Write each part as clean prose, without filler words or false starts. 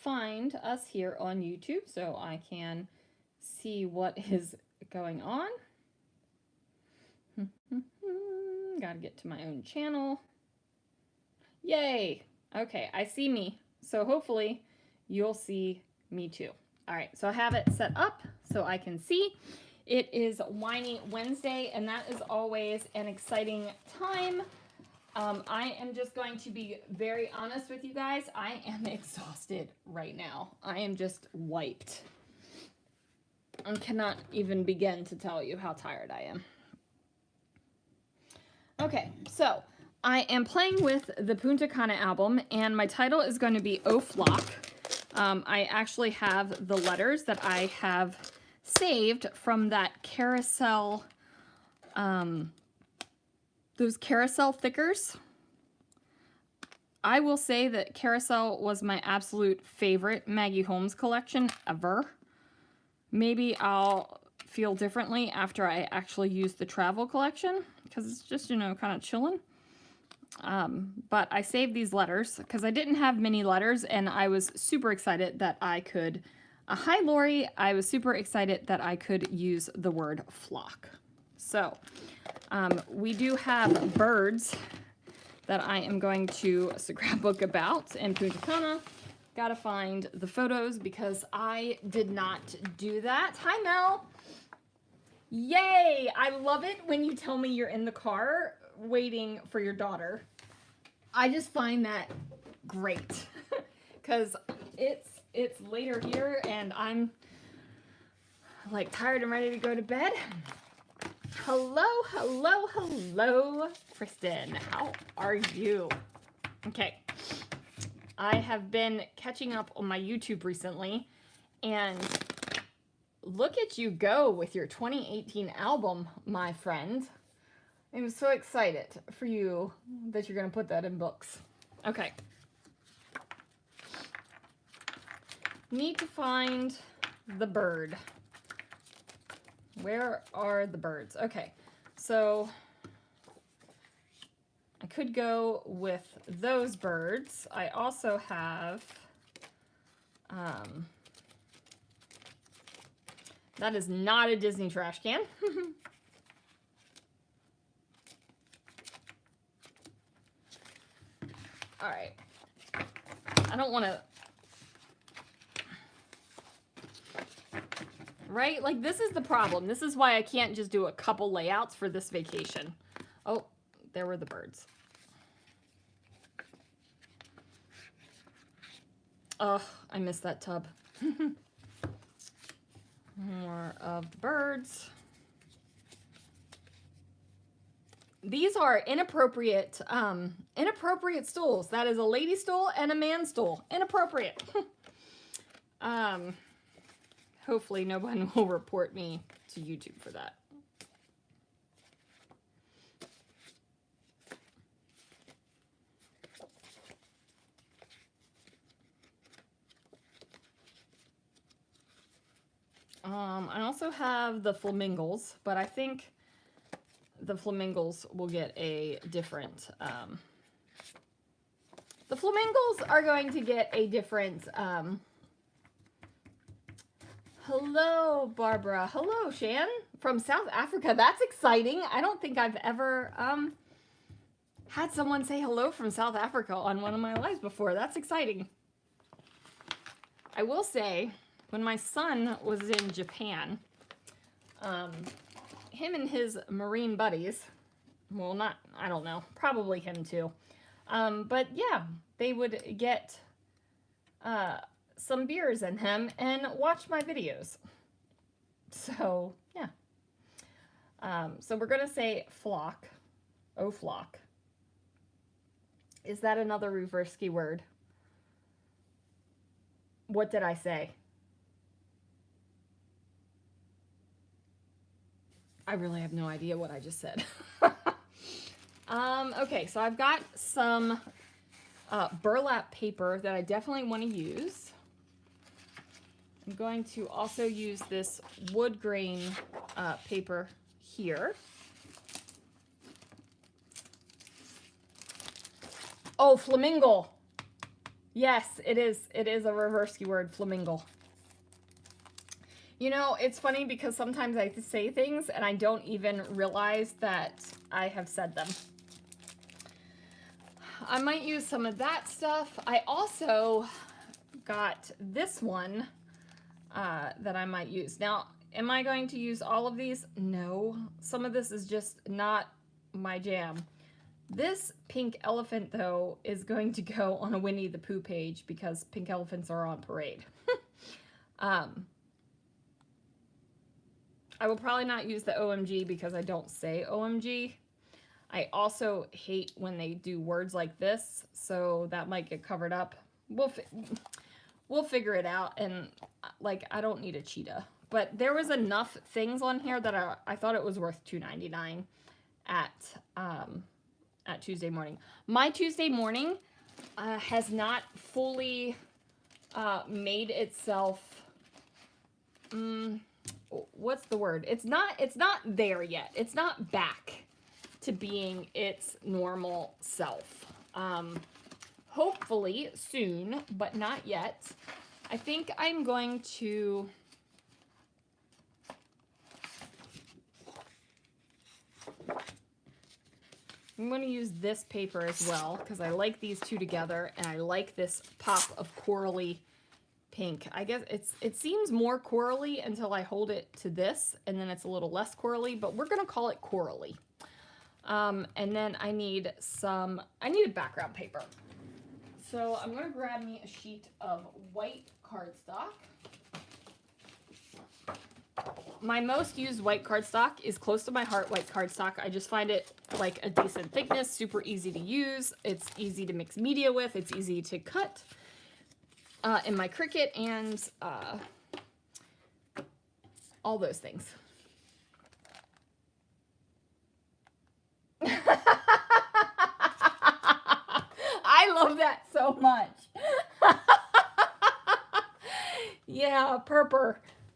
find us here on YouTube so I can see what is going on. Gotta get to my own channel. Yay! Okay, I see me. So hopefully you'll see me too. All right, so I have it set up so I can see. It is Winey Wednesday, and that is always an exciting time. I am just going to be very honest with you guys. I am exhausted right now. I am just wiped. I cannot even begin to tell you how tired I am. Okay, so I am playing with the Punta Cana album, and my title is going to be Oh Flock. I actually have the letters that I have saved from that carousel, those carousel thickers. I will say that Carousel was my absolute favorite Maggie Holmes collection ever. Maybe I'll feel differently after I actually use the travel collection, because it's just, you know, kind of chilling. But I saved these letters because I didn't have many letters, and I was super excited that I could, hi Lori, I was super excited that I could use the word flock. So we do have birds that I am going to scrapbook about in Punta Cana. Gotta find the photos because I did not do that. Hi Mel. Yay! I love it when you tell me you're in the car waiting for your daughter. I just find that great because it's later here and I'm like tired and ready to go to bed. Hello, hello, hello, Kristen. How are you? Okay. I have been catching up on my YouTube recently, and look at you go with your 2018 album, my friend. I'm so excited for you that you're going to put that in books. Okay. Need to find the bird. Where are the birds? Okay, so I could go with those birds. I also have, that is not a Disney trash can. All right, I don't want to, right? Like, this is the problem. This is why I can't just do a couple layouts for this vacation. Oh, there were the birds. Oh, I missed that tub. More of the birds. These are inappropriate, inappropriate stools. That is a lady stool and a man stool. Inappropriate. Hopefully no one will report me to YouTube for that. I also have the flamingos, but I think the flamingos will get a different, the flamingos are going to get a different, hello, Barbara. Hello, Shan from South Africa. That's exciting. I don't think I've ever had someone say hello from South Africa on one of my lives before. That's exciting. I will say, when my son was in Japan, him and his Marine buddies, well, not, I don't know, probably him too. But yeah, they would get some beers in him and watch my videos. So, yeah. So we're going to say flock. Oh, flock. Is that another reverse keyword? What did I say? I really have no idea what I just said. Okay, so I've got some burlap paper that I definitely want to use. I'm going to also use this wood grain paper here. Oh, flamingo. Yes, it is. It is a reverse keyword, flamingo. You know, it's funny because sometimes I say things and I don't even realize that I have said them. I might use some of that stuff. I also got this one that I might use. Now, am I going to use all of these? No. Some of this is just not my jam. This pink elephant, though, is going to go on a Winnie the Pooh page because pink elephants are on parade. I will probably not use the OMG because I don't say OMG. I also hate when they do words like this, so that might get covered up. We'll figure it out, and like, I don't need a cheetah. But there was enough things on here that I thought it was worth $2.99 at Tuesday morning. My Tuesday morning has not fully made itself, what's the word? It's not there yet. It's not back to being its normal self. Hopefully soon, but not yet. I think I'm going to use this paper as well because I like these two together and I like this pop of corally pink. I guess it seems more corally until I hold it to this and then it's a little less corally, but we're gonna call it corally. And then I need a background paper. So I'm gonna grab me a sheet of white cardstock. My most used white cardstock is close to my heart white cardstock. I just find it like a decent thickness, super easy to use. It's easy to mix media with. It's easy to cut in my Cricut and all those things. I love that so much. Yeah, purple.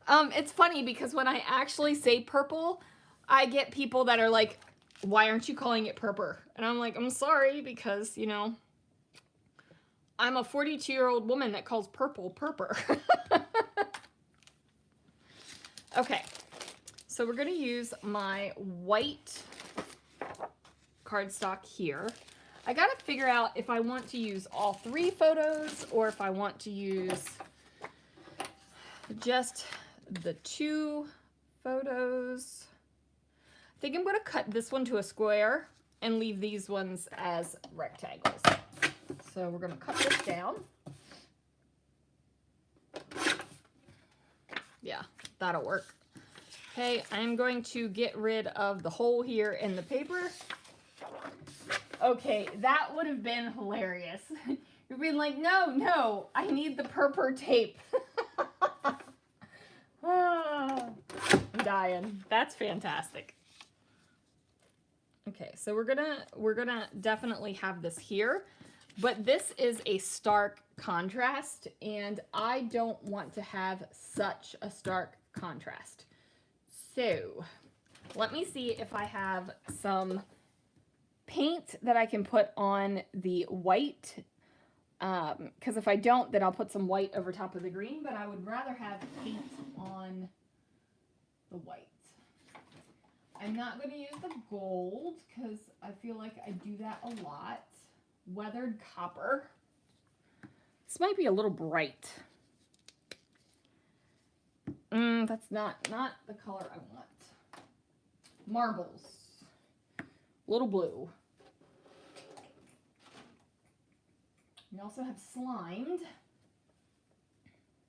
It's funny because when I actually say purple, I get people that are like, why aren't you calling it purple? And I'm like, I'm sorry because, you know, I'm a 42-year-old woman that calls purple purple. Okay, so we're gonna use my white cardstock here. I gotta figure out if I want to use all 3 photos or if I want to use just the 2 photos. I think I'm gonna cut this one to a square and leave these ones as rectangles. So we're gonna cut this down. Yeah, that'll work. Okay, I'm going to get rid of the hole here in the paper. Okay, that would have been hilarious. You're being like, no, I need the purple tape. I'm dying. That's fantastic. Okay, so we're gonna definitely have this here, but this is a stark contrast, and I don't want to have such a stark contrast. So let me see if I have some paint that I can put on the white, because if I don't, then I'll put some white over top of the green, but I would rather have paint on the white. I'm not going to use the gold because I feel like I do that a lot. Weathered copper. This might be a little bright. That's not the color I want. Marbles. A little blue. We also have slimed.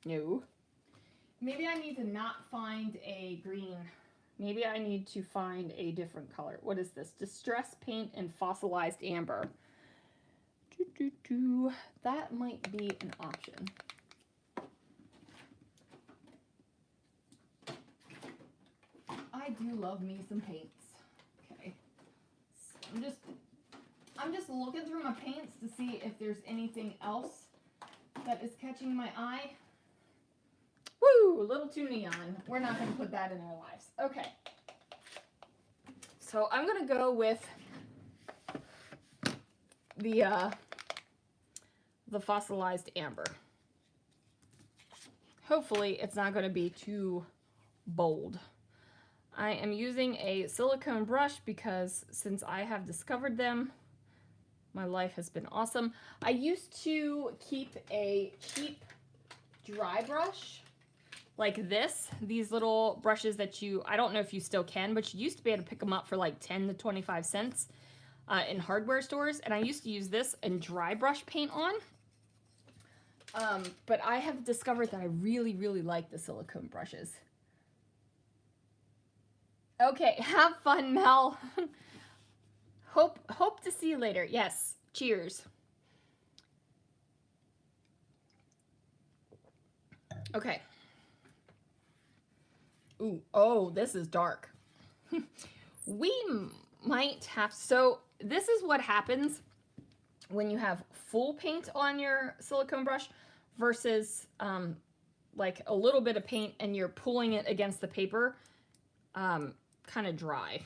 No. Maybe I need to not find a green. Maybe I need to find a different color. What is this? Distress paint and fossilized amber. That might be an option. I do love me some paints. Okay. So I'm just looking through my paints to see if there's anything else that is catching my eye. Woo! A little too neon. We're not going to put that in our lives. Okay. So I'm going to go with the the fossilized amber. Hopefully it's not going to be too bold. I am using a silicone brush because since I have discovered them, my life has been awesome. I used to keep a cheap dry brush like this. These little brushes that I don't know if you still can, but you used to be able to pick them up for like 10 to 25 cents in hardware stores. And I used to use this and dry brush paint on. But I have discovered that I really, really like the silicone brushes. Okay, have fun, Mel. Hope to see you later. Yes, cheers. Okay. Ooh, oh, this is dark. We might have, so this is what happens when you have full paint on your silicone brush versus like a little bit of paint and you're pulling it against the paper, kind of dry.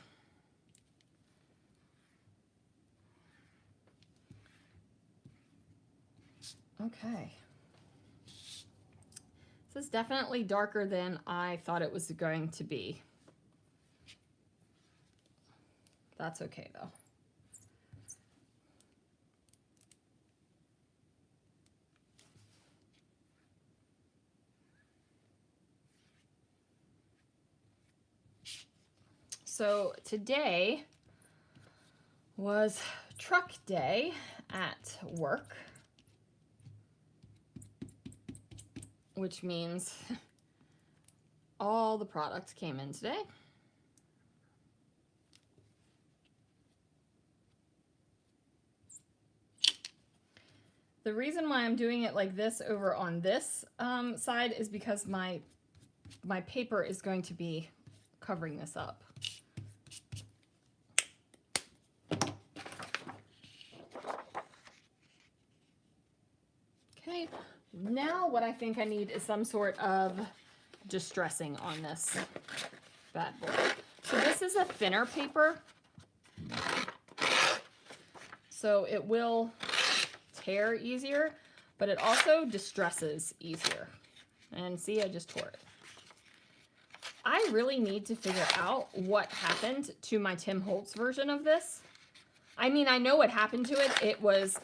Okay. This is definitely darker than I thought it was going to be. That's okay though. So today was truck day at work, which means all the products came in today. The reason why I'm doing it like this over on this side is because my paper is going to be covering this up. Okay, now what I think I need is some sort of distressing on this bad boy. So this is a thinner paper, so it will tear easier, but it also distresses easier. And see, I just tore it. I really need to figure out what happened to my Tim Holtz version of this. I mean, I know what happened to it.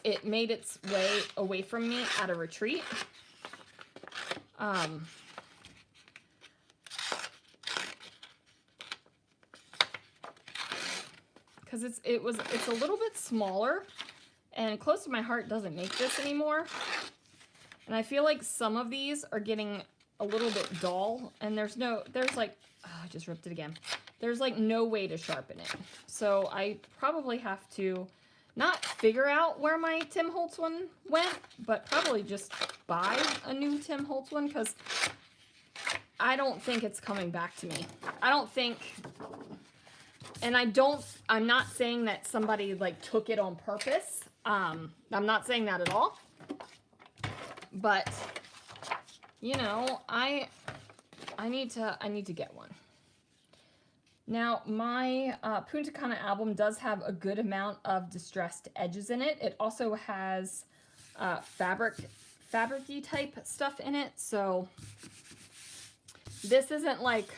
It made its way away from me at a retreat. Because it's a little bit smaller, and Close to My Heart doesn't make this anymore. And I feel like some of these are getting a little bit dull, and there's like, oh, I just ripped it again. There's like no way to sharpen it. So I probably have to not figure out where my Tim Holtz one went, but probably just buy a new Tim Holtz one, because I don't think it's coming back to me. I don't think, and I'm not saying that somebody like took it on purpose. I'm not saying that at all. But you know, I need to get one. Now, my Punta Cana album does have a good amount of distressed edges in it. It also has fabric-y type stuff in it, so this isn't like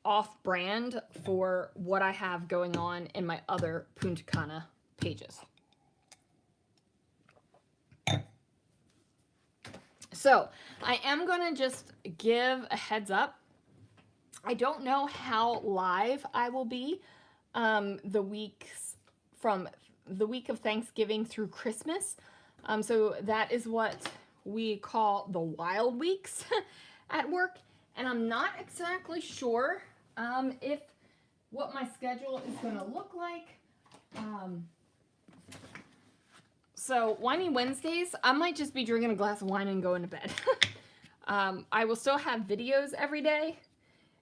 off-brand for what I have going on in my other Punta Cana pages. So, I am going to just give a heads up. I don't know how live I will be the weeks from the week of Thanksgiving through Christmas. So that is what we call the wild weeks at work. And I'm not exactly sure if what my schedule is going to look like. So Winey Wednesdays, I might just be drinking a glass of wine and going to bed. I will still have videos every day.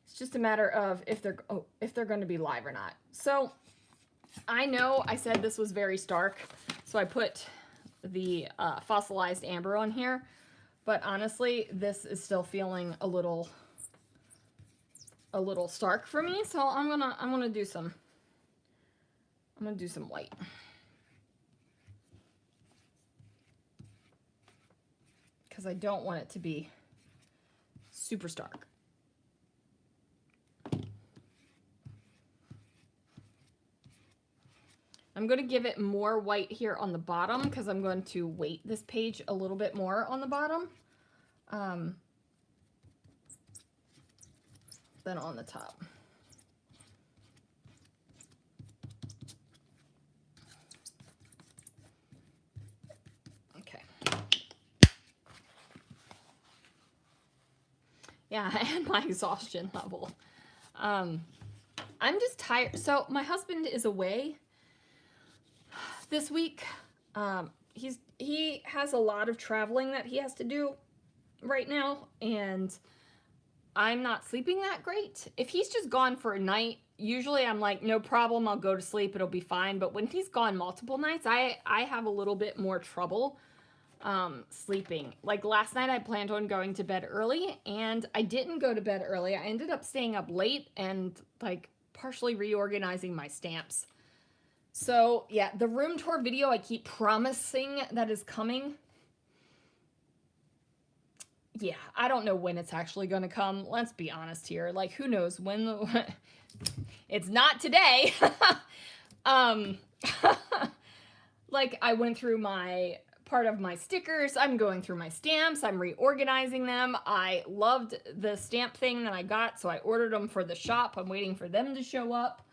It's just a matter of if they're going to be live or not. So I know I said this was very stark, so I put the fossilized amber on here. But honestly, this is still feeling a little stark for me. So I'm gonna do some white. because I don't want it to be super stark. I'm going to give it more white here on the bottom because I'm going to weight this page a little bit more on the bottom than on the top. Okay. Yeah, and my exhaustion level. I'm just tired. So my husband is away this week. He has a lot of traveling that he has to do right now, and I'm not sleeping that great. If he's just gone for a night, usually I'm like, no problem, I'll go to sleep, it'll be fine. But when he's gone multiple nights, I have a little bit more trouble sleeping. Like last night I planned on going to bed early, and I didn't go to bed early. I ended up staying up late and like partially reorganizing my stamps. So yeah, the room tour video I keep promising that is coming. Yeah, I don't know when it's actually going to come. Let's be honest here. Like, who knows when the... It's not today. Like, I went through my part of my stickers. I'm going through my stamps. I'm reorganizing them. I loved the stamp thing that I got, so I ordered them for the shop. I'm waiting for them to show up.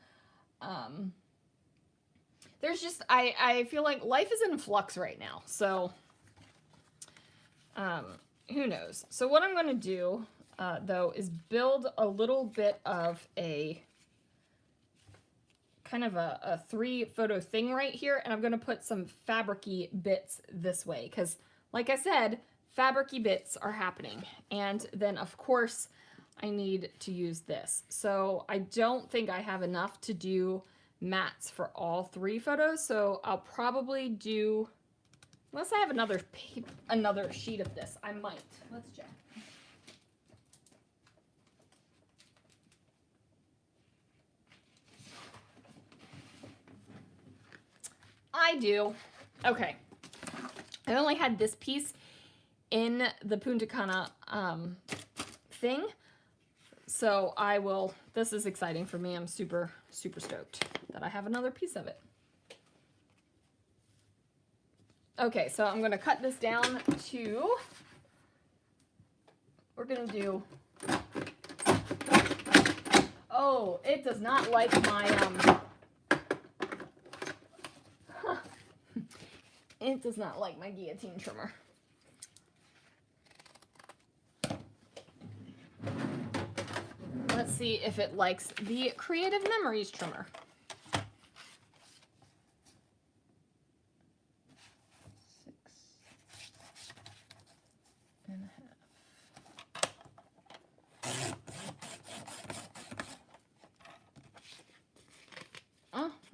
There's just, I feel like life is in flux right now. So, who knows? So what I'm going to do, though, is build a little bit of a kind of a 3-photo thing right here, and I'm going to put some fabric-y bits this way, because, like I said, fabric-y bits are happening. And then, of course, I need to use this. So I don't think I have enough to do mats for all 3 photos, so I'll probably do... Unless I have another sheet of this, I might. Let's check. I do. Okay. I only had this piece in the Punta Cana thing, so I will... This is exciting for me. I'm super, super stoked that I have another piece of it. Okay, so I'm going to cut this down to, we're going to do, oh, it does not like my, it does not like my guillotine trimmer. Let's see if it likes the Creative Memories trimmer.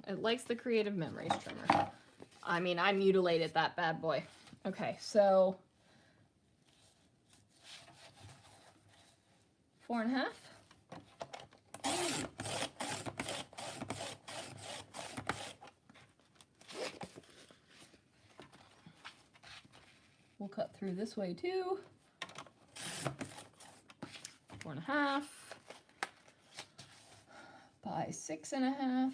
It likes the Creative Memories trimmer. I mean, I mutilated that bad boy. Okay, so 4.5. We'll cut through this way too. 4.5 by 6.5.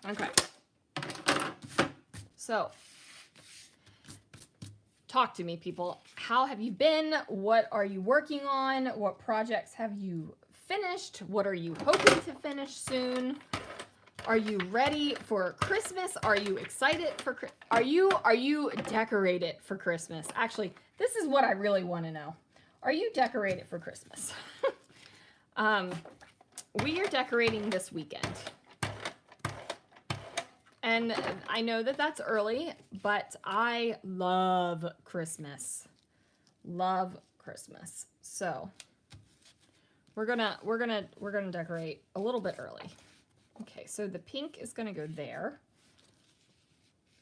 Okay. So, talk to me, people. How have you been? What are you working on? What projects have you finished? What are you hoping to finish soon? Are you ready for Christmas? Are you excited for are you decorated for Christmas? Actually, this is what I really want to know. Are you decorated for Christmas? We are decorating this weekend. And I know that that's early, but I love Christmas. Love Christmas. So we're gonna decorate a little bit early. Okay, so the pink is gonna go there,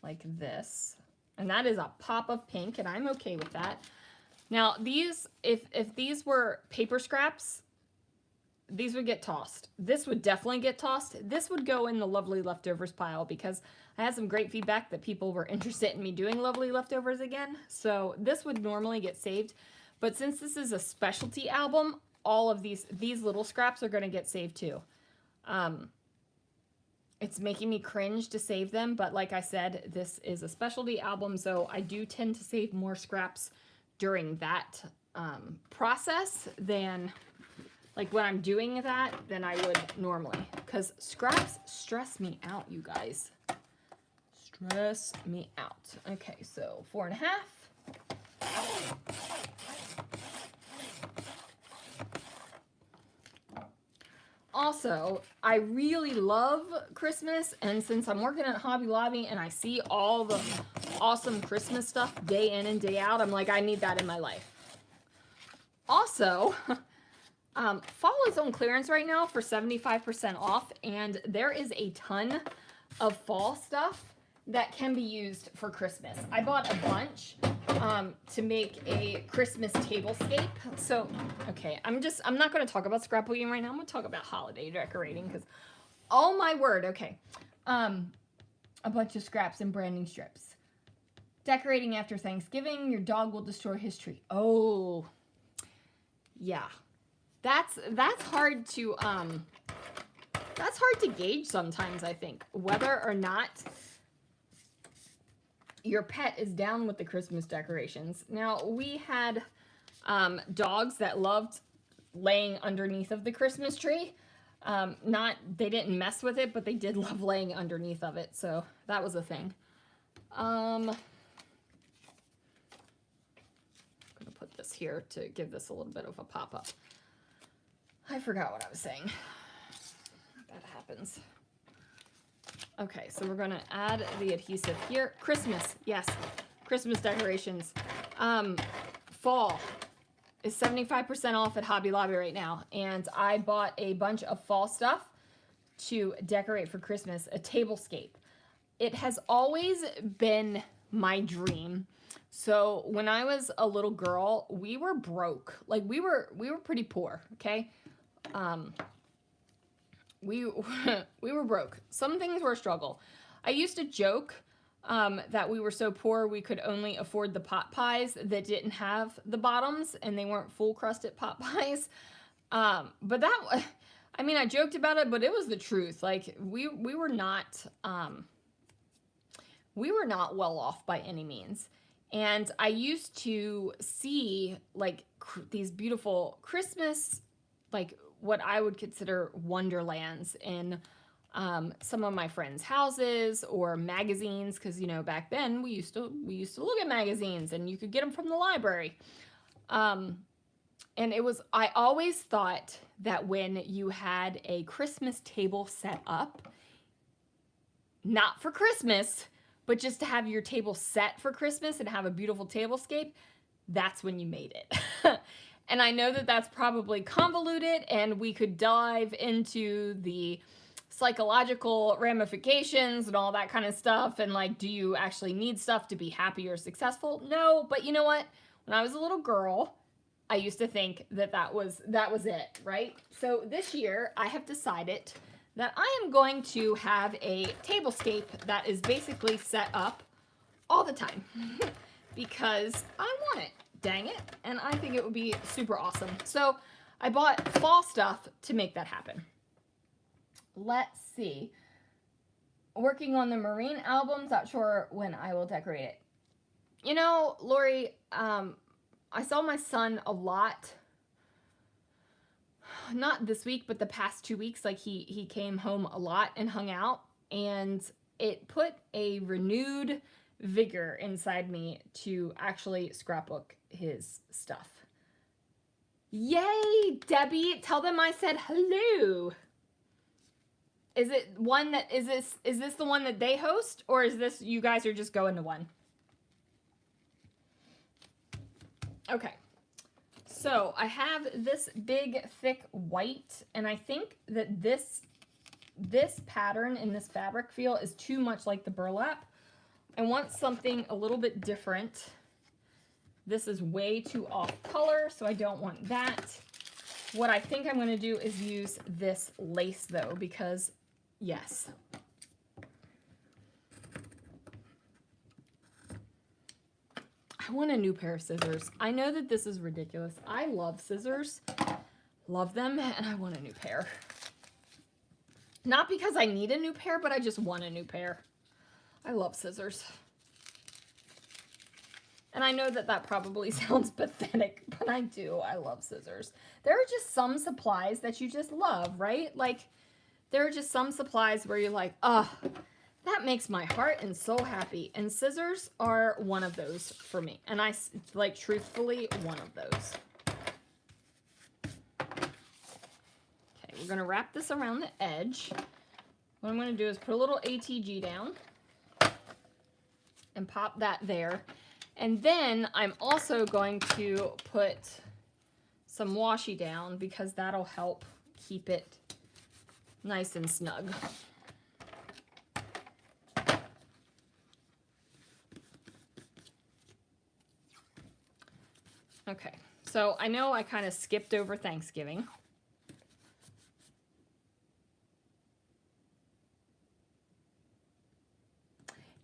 like this, and that is a pop of pink, and I'm okay with that. Now these, if these were paper scraps, these would get tossed. This would definitely get tossed. This would go in the lovely leftovers pile because I had some great feedback that people were interested in me doing lovely leftovers again. So this would normally get saved. But since this is a specialty album, all of these little scraps are going to get saved too. It's making me cringe to save them, but like I said, this is a specialty album, so I do tend to save more scraps during that process than like when I'm doing that than I would normally, because scraps stress me out, you guys. Stress me out. Okay, so 4.5. Also, I really love Christmas, and since I'm working at Hobby Lobby and I see all the awesome Christmas stuff day in and day out, I'm like, I need that in my life. Also, fall is on clearance right now for 75% off, and there is a ton of fall stuff that can be used for Christmas. I bought a bunch to make a Christmas tablescape. So, okay, I'm not going to talk about scrapbooking right now. I'm going to talk about holiday decorating because, oh my word, okay. A bunch of scraps and branding strips. Decorating after Thanksgiving, your dog will destroy his tree. Oh, yeah. That's hard to gauge sometimes, I think, whether or not your pet is down with the Christmas decorations. Now, we had dogs that loved laying underneath of the Christmas tree. They didn't mess with it, but they did love laying underneath of it, so that was a thing. I'm gonna put this here to give this a little bit of a pop-up. I forgot what I was saying. That happens. Okay, so we're gonna add the adhesive here. Christmas, yes, Christmas decorations. Fall is 75% off at Hobby Lobby right now, and I bought a bunch of fall stuff to decorate for Christmas, a tablescape. It has always been my dream. So when I was a little girl, we were broke. Like we were pretty poor, okay? We were broke. Some things were a struggle. I used to joke that we were so poor we could only afford the pot pies that didn't have the bottoms and they weren't full crusted pot pies. But that, I mean, I joked about it, but it was the truth. Like we were not well off by any means. And I used to see like these beautiful Christmas, like what I would consider wonderlands in some of my friends' houses or magazines, because you know back then we used to look at magazines and you could get them from the library. And I always thought that when you had a Christmas table set up, not for Christmas, but just to have your table set for Christmas and have a beautiful tablescape, that's when you made it. And I know that that's probably convoluted, and we could dive into the psychological ramifications and all that kind of stuff. And like, do you actually need stuff to be happy or successful? No, but you know what? When I was a little girl, I used to think that was it, right? So this year I have decided that I am going to have a tablescape that is basically set up all the time because I want it. Dang it. And I think it would be super awesome. So I bought fall stuff to make that happen. Let's see. Working on the Marine albums, not sure when I will decorate it. You know, Lori, I saw my son a lot. Not this week, but the past 2 weeks. Like he came home a lot and hung out, and it put a renewed vigor inside me to actually scrapbook his stuff. Yay, Debbie! Tell them I said hello. Is it one that is this the one that they host, or is this you guys are just going to one? Okay. So I have this big thick white, and I think that this pattern in this fabric feel is too much like the burlap. I want something a little bit different. This is way too off color, so I don't want that. What I think I'm going to do is use this lace though, because yes. I want a new pair of scissors. I know that this is ridiculous. I love scissors, love them, and I want a new pair. Not because I need a new pair, but I just want a new pair. I love scissors. And I know that that probably sounds pathetic, but I do. I love scissors. There are just some supplies that you just love, right? Like, there are just some supplies where you're like, oh, that makes my heart and soul happy. And scissors are one of those for me. And I, like, truthfully, one of those. Okay, we're going to wrap this around the edge. What I'm going to do is put a little ATG down and pop that there. And then I'm also going to put some washi down because that'll help keep it nice and snug. Okay, so I know I kind of skipped over Thanksgiving.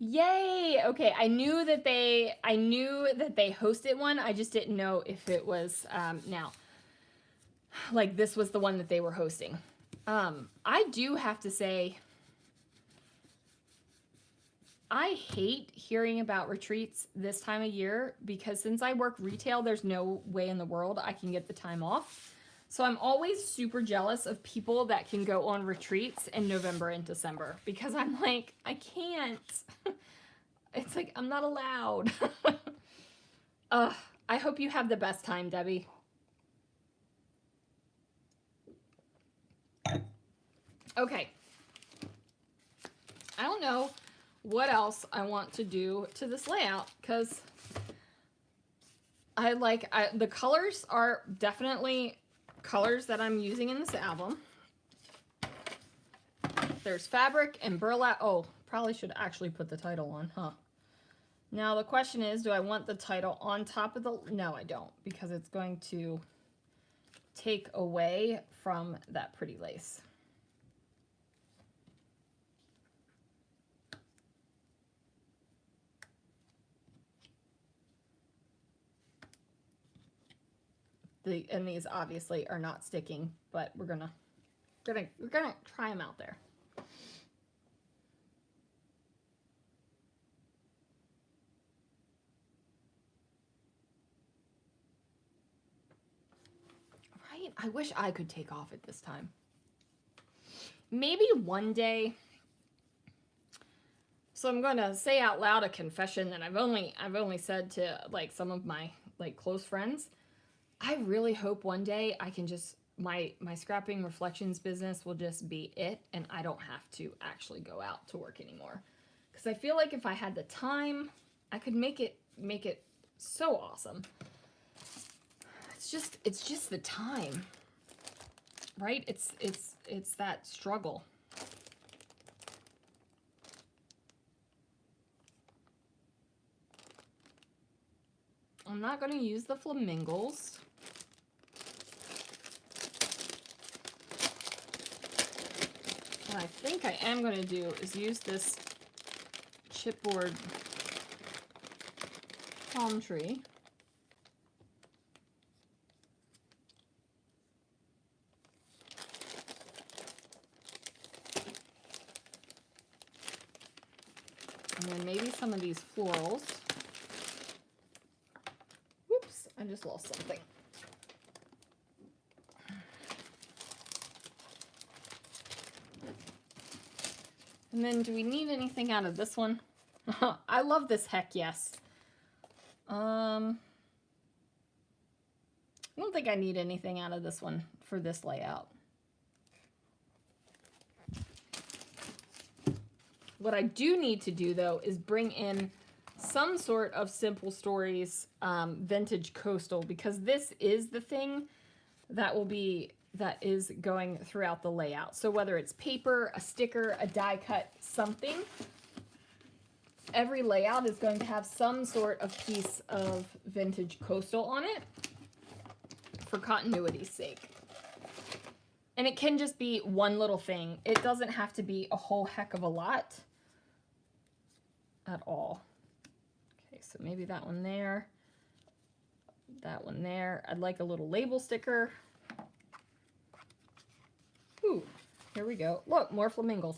Yay! Okay, I knew that they hosted one. I just didn't know if it was now. Like this was the one that they were hosting. I do have to say, I hate hearing about retreats this time of year because since I work retail, there's no way in the world I can get the time off. So I'm always super jealous of people that can go on retreats in November and December because I'm like, I can't. It's like, I'm not allowed. I hope you have the best time, Debbie. Okay. I don't know what else I want to do to this layout because the colors are definitely colors that I'm using in this album. There's fabric and burlap. Oh, probably should actually put the title on, huh? Now the question is, do I want the title on top of the... No, I don't, because it's going to take away from that pretty lace. And these obviously are not sticking, but we're gonna try them out there. Right? I wish I could take off at this time. Maybe one day. So I'm gonna say out loud a confession that I've only said to like some of my like close friends. I really hope one day I can just, my scrapping reflections business will just be it and I don't have to actually go out to work anymore. Because I feel like if I had the time, I could make it so awesome. It's just the time, right? It's that struggle. I'm not going to use the flamingos. What I think I am going to do is use this chipboard palm tree. And then maybe some of these florals. Whoops, I just lost something. And then do we need anything out of this one? I love this, heck yes. I don't think I need anything out of this one for this layout. What I do need to do though is bring in some sort of Simple Stories vintage coastal, because this is the thing that is going throughout the layout. So whether it's paper, a sticker, a die cut, something, every layout is going to have some sort of piece of vintage coastal on it for continuity's sake. And it can just be one little thing. It doesn't have to be a whole heck of a lot at all. Okay, so maybe that one there, that one there. I'd like a little label sticker. Ooh, here we go. Look, more flamingos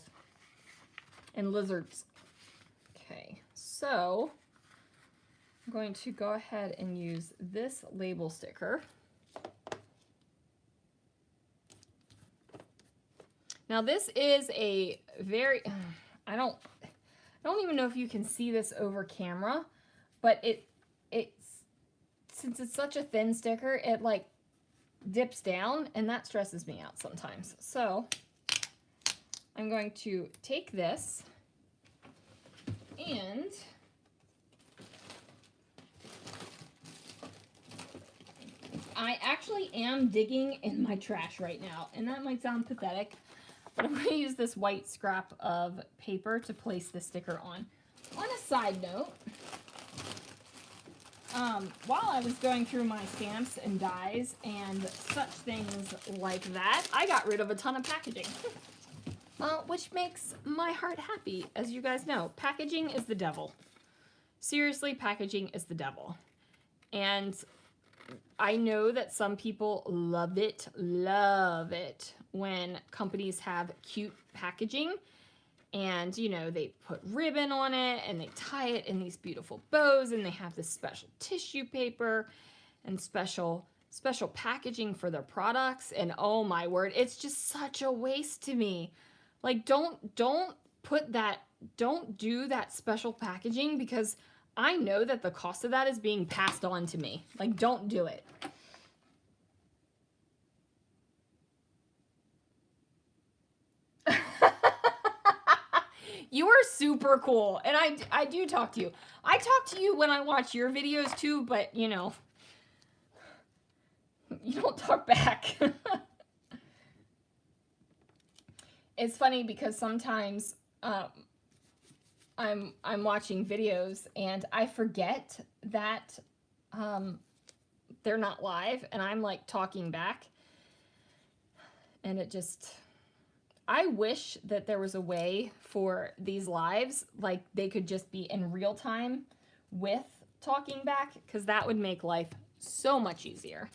and lizards. Okay, so I'm going to go ahead and use this label sticker. Now this is a very, I don't even know if you can see this over camera, but it's since it's such a thin sticker, it like dips down, and that stresses me out sometimes. So I'm going to take this and I actually am digging in my trash right now, and that might sound pathetic, but I'm going to use this white scrap of paper to place the sticker on. On a side note, while I was going through my stamps and dies and such things like that, I got rid of a ton of packaging. Which makes my heart happy. As you guys know, packaging is the devil. Seriously, packaging is the devil. And I know that some people love it when companies have cute packaging, and you know, they put ribbon on it and they tie it in these beautiful bows, and they have this special tissue paper and special packaging for their products, and oh my word, it's just such a waste to me. Like, don't do that special packaging, because I know that the cost of that is being passed on to me. Like, don't do it. You are super cool, and I do talk to you. I talk to you when I watch your videos too, but you know, you don't talk back. It's funny because sometimes I'm watching videos and I forget that they're not live, and I'm like talking back, and it just, I wish that there was a way for these lives, like they could just be in real time with talking back, because that would make life so much easier.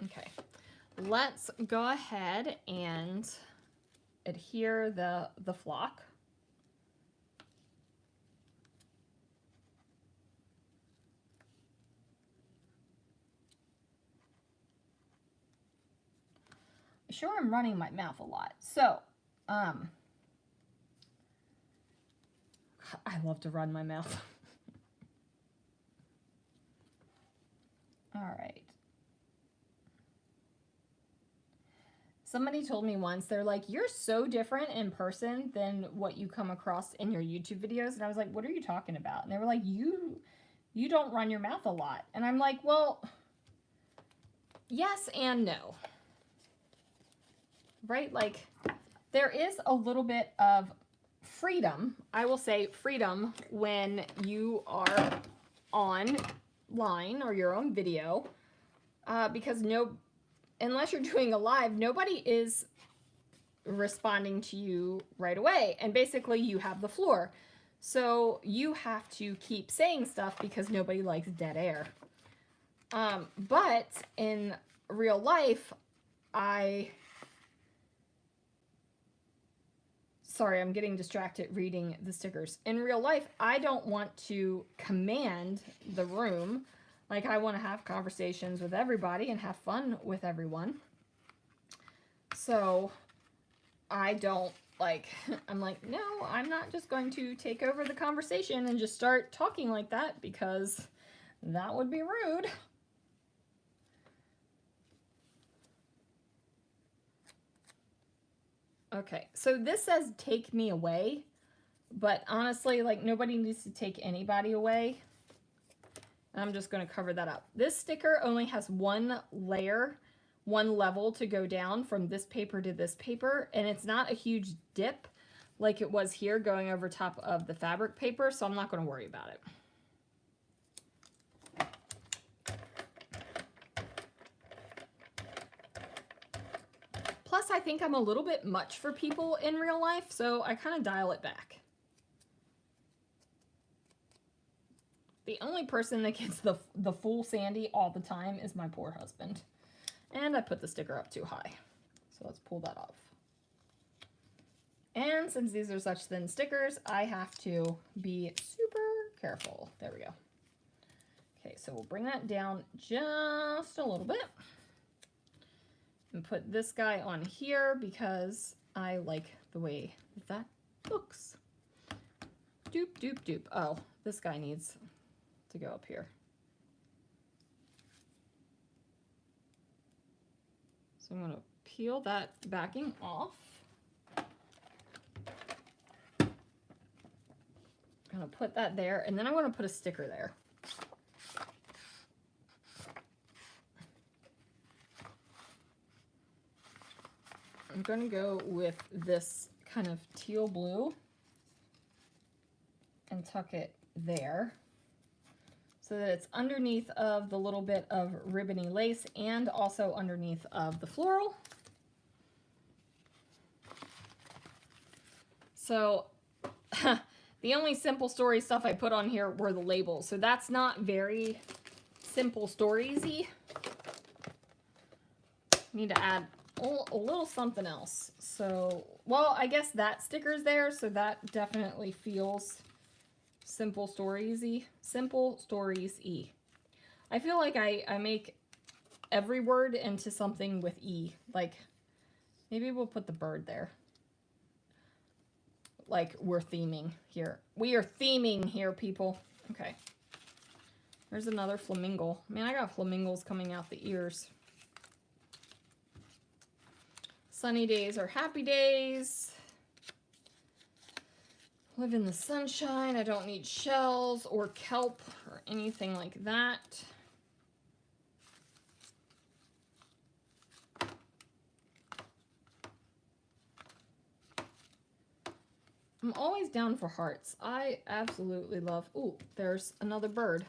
Okay, let's go ahead and adhere the flock. Sure, I'm running my mouth a lot. So, I love to run my mouth. All right. Somebody told me once, they're like, you're so different in person than what you come across in your YouTube videos. And I was like, what are you talking about? And they were like, you don't run your mouth a lot. And I'm like, well, yes and no. Right? Like, there is a little bit of freedom, I will say freedom, when you are online or your own video, because unless you're doing a live, nobody is responding to you right away, and basically you have the floor, so you have to keep saying stuff because nobody likes dead air. But in real life, sorry, I'm getting distracted reading the stickers. In real life, I don't want to command the room. Like, I want to have conversations with everybody and have fun with everyone. So I don't, like, I'm like, no, I'm not just going to take over the conversation and just start talking like that, because that would be rude. Okay, so this says take me away, but honestly, like, nobody needs to take anybody away. I'm just going to cover that up. This sticker only has one layer, one level to go down from this paper to this paper, and it's not a huge dip like it was here going over top of the fabric paper, so I'm not going to worry about it. Plus, I think I'm a little bit much for people in real life, so I kind of dial it back. The only person that gets the full Sandy all the time is my poor husband. And I put the sticker up too high. So let's pull that off. And since these are such thin stickers, I have to be super careful. There we go. Okay, so we'll bring that down just a little bit. And put this guy on here because I like the way that looks. Doop, doop, doop. Oh, this guy needs to go up here. So I'm going to peel that backing off. I'm going to put that there, and then I want to put a sticker there. I'm going to go with this kind of teal blue and tuck it there so that it's underneath of the little bit of ribbony lace and also underneath of the floral. So the only Simple Story stuff I put on here were the labels, so that's not very Simple Stories-y. Need to add a little something else. So, well, I guess that sticker's there, so that definitely feels Simple Stories-y. Simple Stories-y. I feel like I make every word into something with E. Like, maybe we'll put the bird there. Like, we're theming here. We are theming here, people. Okay. There's another flamingo. Man, I got flamingos coming out the ears. Sunny days are happy days. Live in the sunshine. I don't need shells or kelp or anything like that. I'm always down for hearts. I absolutely love... Ooh, there's another bird.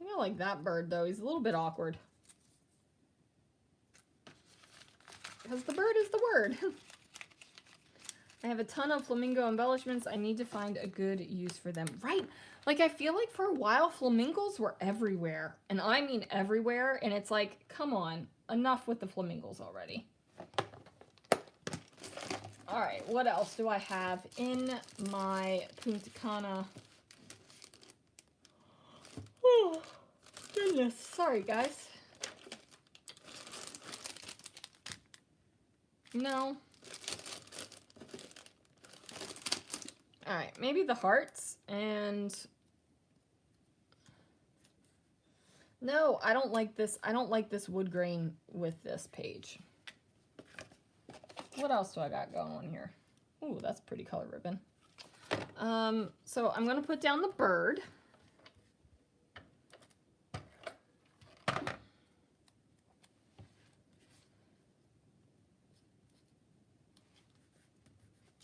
I like that bird, though. He's a little bit awkward. Because the bird is the word. I have a ton of flamingo embellishments. I need to find a good use for them. Right? Like, I feel like for a while, flamingos were everywhere. And I mean everywhere. And it's like, come on. Enough with the flamingos already. Alright, what else do I have in my Punta Cana? Oh, goodness. Sorry, guys. No. Alright, maybe the hearts and... No, I don't like this. I don't like this wood grain with this page. What else do I got going on here? Ooh, that's pretty color ribbon. So I'm going to put down the bird.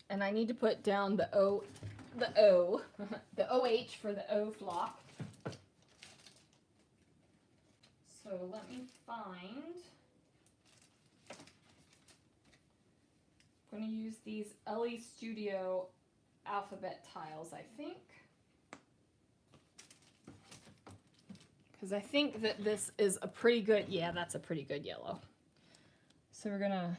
And I need to put down the O, the OH for the O flock. So let me find, I'm going to use these Ellie Studio alphabet tiles, I think. Because I think that this is a pretty good, yeah, that's a pretty good yellow. So we're going to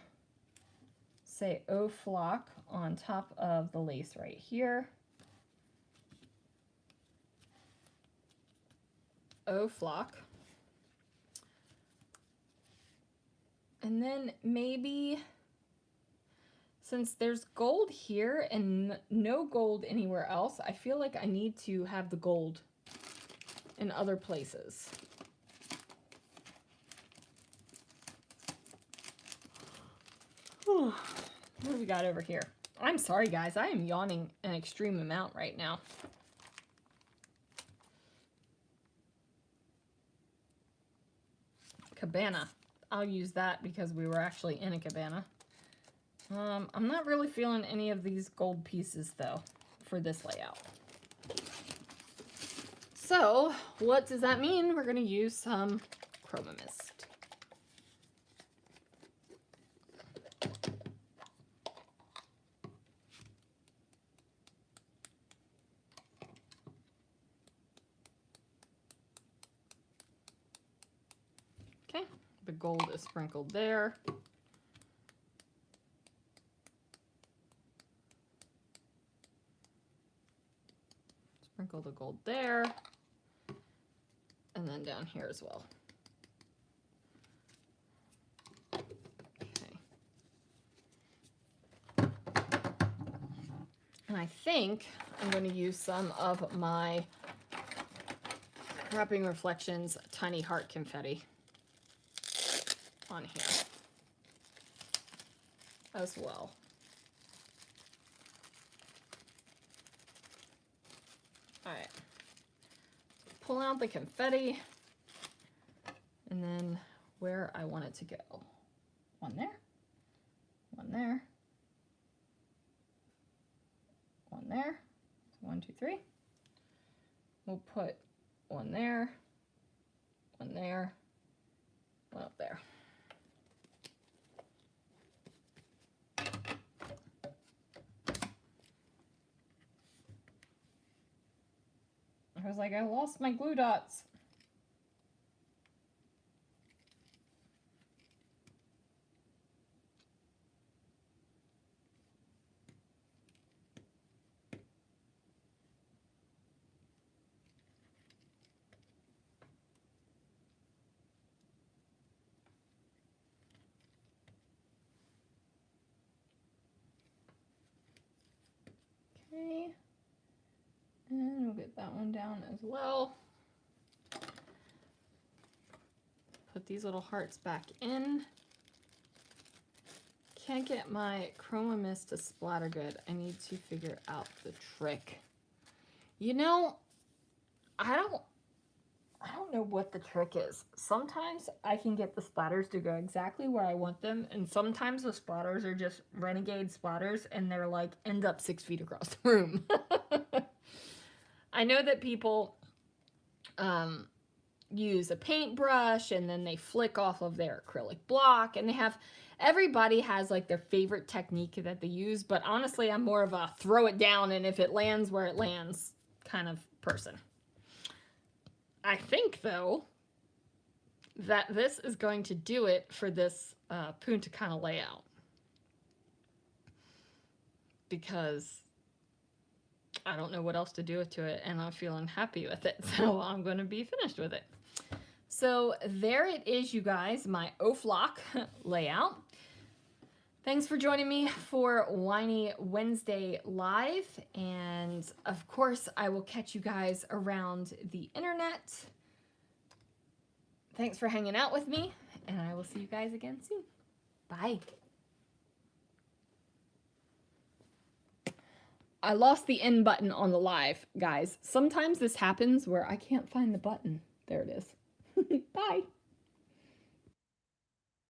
say O flock on top of the lace right here. O flock. And then maybe, since there's gold here and no gold anywhere else, I feel like I need to have the gold in other places. What do we got over here? I'm sorry, guys. I am yawning an extreme amount right now. Cabana. I'll use that because we were actually in a cabana. I'm not really feeling any of these gold pieces, though, for this layout. So what does that mean? We're going to use some Chroma Mist. Okay, the gold is sprinkled there. Sprinkle the gold there. And then down here as well. Okay. And I think I'm going to use some of my Wrapping Reflections Tiny Heart Confetti on here as well. All right. Pull out the confetti, and then where I want it to go. One there, one there, one there. So 1, 2, 3. We'll put one there, one there, one up there. I was like, I lost my glue dots. Okay. And we'll get that one down as well. Put these little hearts back in. Can't get my Chroma Mist to splatter good. I need to figure out the trick. You know, I don't know what the trick is. Sometimes I can get the splatters to go exactly where I want them, and sometimes the splatters are just renegade splatters and they're like end up 6 feet across the room. I know that people use a paintbrush and then they flick off of their acrylic block, and everybody has like their favorite technique that they use, but honestly I'm more of a throw it down and if it lands where it lands kind of person. I think though that this is going to do it for this Punta Cana layout, because I don't know what else to do to it, and I'm feeling happy with it, so I'm going to be finished with it. So there it is, you guys, my O-Flock layout. Thanks for joining me for Winey Wednesday Live, and of course I will catch you guys around the internet. Thanks for hanging out with me, and I will see you guys again soon. Bye. I lost the end button on the live, guys. Sometimes this happens where I can't find the button. There it is. Bye.